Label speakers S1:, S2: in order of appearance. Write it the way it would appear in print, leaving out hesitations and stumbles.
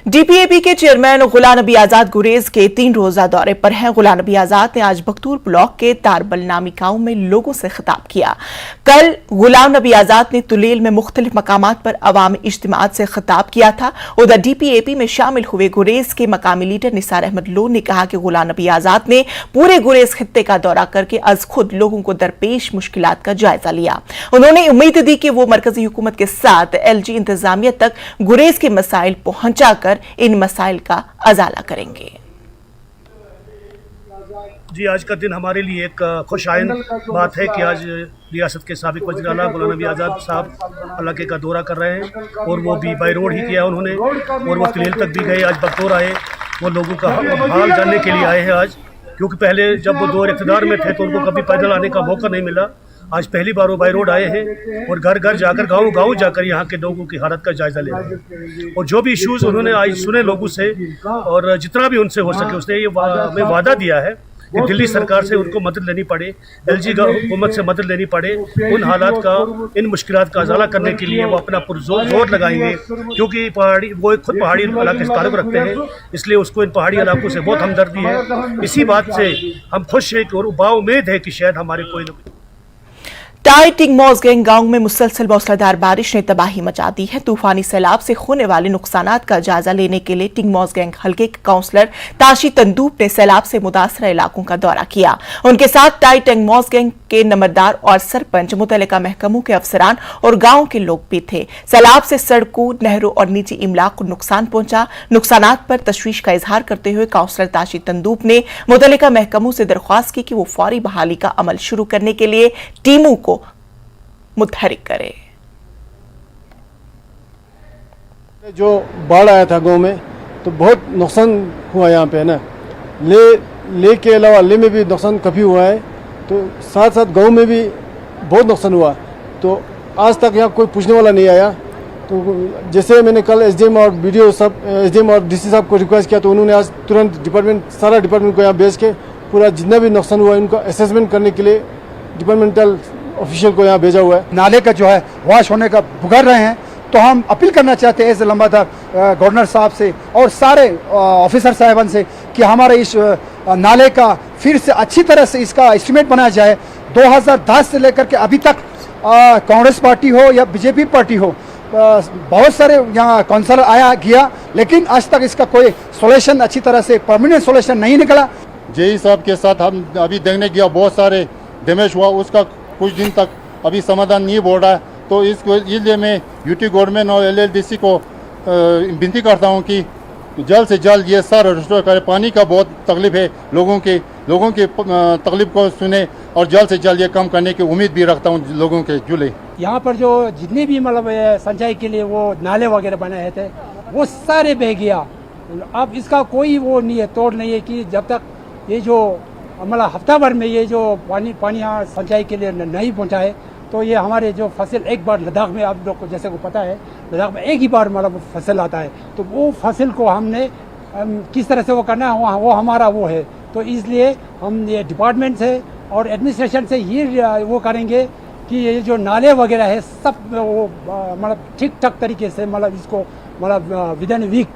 S1: DPAP के chairman Ghulam Nabi Azad गुरेज के 3 रोजा दौरे पर हैं। गुलाम नबी आजाद ने आज बख्तूर ब्लॉक के तारबल नामी गांव में लोगों से खिताब किया। कल गुलाम नबी आजाद ने तुलेल में मुख्तलिफ मकामात पर अवामी इज्तिमात से खिताब किया था। उधर डीपीएपी में शामिल हुए गुरेज के मकामी लीडर निसार अहमद लोन ने कहा कि गुलाम नबी आजाद ने पूरे गुरेज खित्ते का दौरा करके अज खुद लोगों को दरपेश मुश्किलात का जायजा लिया। उन्होंने उम्मीद दी कि वो मरकजी हुकूमत के साथ एलजी इंतजामिया तक गुरेज के मसाइल पहुंचाकर इन मसाइल का अजाला करेंगे।
S2: जी, आज का दिन हमारे लिए एक खुशाइन बात है कि आज रियासत के साबिक वज़ीर आला गुलाम नबी आज़ाद साहब इलाके का दौरा कर रहे हैं और वो भी बाई रोड ही किया उन्होंने, और वो तुलेल तक भी गए। आज बख्तौर आए, वो लोगों का हाल जानने के लिए आए हैं आज, क्योंकि पहले जब वो दौर इक़्तिदार में थे तो उनको कभी पैदल आने का मौका नहीं मिला। आज पहली बार वो बाई रोड आए हैं और घर घर जाकर गांव जाकर यहाँ के लोगों की हालत का जायजा ले रहे हैं और जो भी इश्यूज़ उन्होंने आज सुने लोगों से और जितना भी उनसे हो सके उसने ये हमें वादा दिया है कि दिल्ली सरकार से उनको मदद लेनी पड़े, एलजी हुकूमत से मदद लेनी पड़े, उन हालात का, इन मुश्किलात का अजाला करने के लिए वो अपना पुरजोर लगाएंगे, क्योंकि वो खुद पहाड़ी इलाके से ताल्लुक़ रखते हैं, इसलिए उसको इन पहाड़ी इलाकों से बहुत हमदर्दी है। इसी बात से हम खुश हैं और बाउम्मीद है कि शायद हमारे कोई
S1: टाई टिंगमोज़गैंग गांव में मुसलसल मूसलाधार बारिश ने तबाही मचा दी है। तूफानी सैलाब से होने वाले नुकसानात का जायजा लेने के लिए टिंगमोज़गैंग हल्के के काउंसलर ताशी तंदूप ने सैलाब से मुतासरा इलाकों का दौरा किया। उनके साथ टाई टिंगमोज़गैंग के नंबरदार और सरपंच, मुतल्लिका महकमों के अफसरान और गांव के लोग भी थे। सैलाब से सड़कों, नहरों और निजी इमलाक को नुकसान पहुंचा। नुकसानात पर तशवीश का इजहार करते हुए काउंसलर ताशी तंदूप ने मुतल्लिका महकमों से दरख्वास्त की कि वो फौरी बहाली का अमल शुरू करने के लिए टीमों को मुतहरिक करे।
S3: जो बाढ़ आया था गांव में तो बहुत नुकसान हुआ यहाँ पे ना, ले के अलावा ले में भी नुकसान काफ़ी हुआ है, तो साथ साथ गांव में भी बहुत नुकसान हुआ। तो आज तक यहाँ कोई पूछने वाला नहीं आया। तो जैसे मैंने कल एसडीएम और बीडीओ सब, एसडीएम और डीसी साहब को रिक्वेस्ट किया तो उन्होंने आज तुरंत सारा डिपार्टमेंट को यहाँ भेज के पूरा जितना भी नुकसान हुआ इनका असेसमेंट करने के लिए डिपार्टमेंटल ऑफिशियल को यहाँ भेजा हुआ है।
S4: नाले का जो है वॉश होने का पुकार रहे हैं, तो हम अपील करना चाहते हैं एज लंबादार गवर्नर साहब से और सारे ऑफिसर साहिबान से कि हमारे इस नाले का फिर से अच्छी तरह से इसका एस्टीमेट बनाया जाए। 2010 से लेकर के अभी तक कांग्रेस पार्टी हो या बीजेपी पार्टी हो, बहुत सारे यहाँ काउंसलर आया गया, लेकिन आज तक इसका कोई सोल्यूशन अच्छी तरह से परमानेंट सोल्यूशन नहीं निकला।
S5: जेई साहब के साथ हम अभी देखने गया, बहुत सारे डैमेज हुआ, उसका कुछ दिन तक अभी समाधान नहीं बोल रहा है। तो इसलिए मैं यूटी गवर्नमेंट और एलएलडीसी को विनती करता हूं कि जल्द से जल्द ये सारा रिस्टोर करे। पानी का बहुत तकलीफ है, लोगों की तकलीफ को सुने और जल्द से जल्द ये कम करने की उम्मीद भी रखता हूं लोगों के जुले।
S4: यहाँ पर जो जितने भी मतलब सिंचाई के लिए वो नाले वगैरह बनाए थे वो सारे बह गया। अब इसका कोई वो नहीं है, तोड़ नहीं है कि जब तक ये जो मतलब हफ्ता भर में ये जो पानी यहाँ सिंचाई के लिए नहीं पहुँचा है तो ये हमारे जो फसल एक बार लद्दाख में, आप लोग को जैसे को पता है लद्दाख में एक ही बार मतलब फसल आता है, तो वो फसल को हमने किस तरह से वो करना है वो हमारा वो है। तो इसलिए हम ये डिपार्टमेंट से और एडमिनिस्ट्रेशन से ये वो करेंगे कि ये जो नाले वगैरह है सब वो मतलब ठीक ठाक तरीके से मतलब इसको मतलब विद इन वीक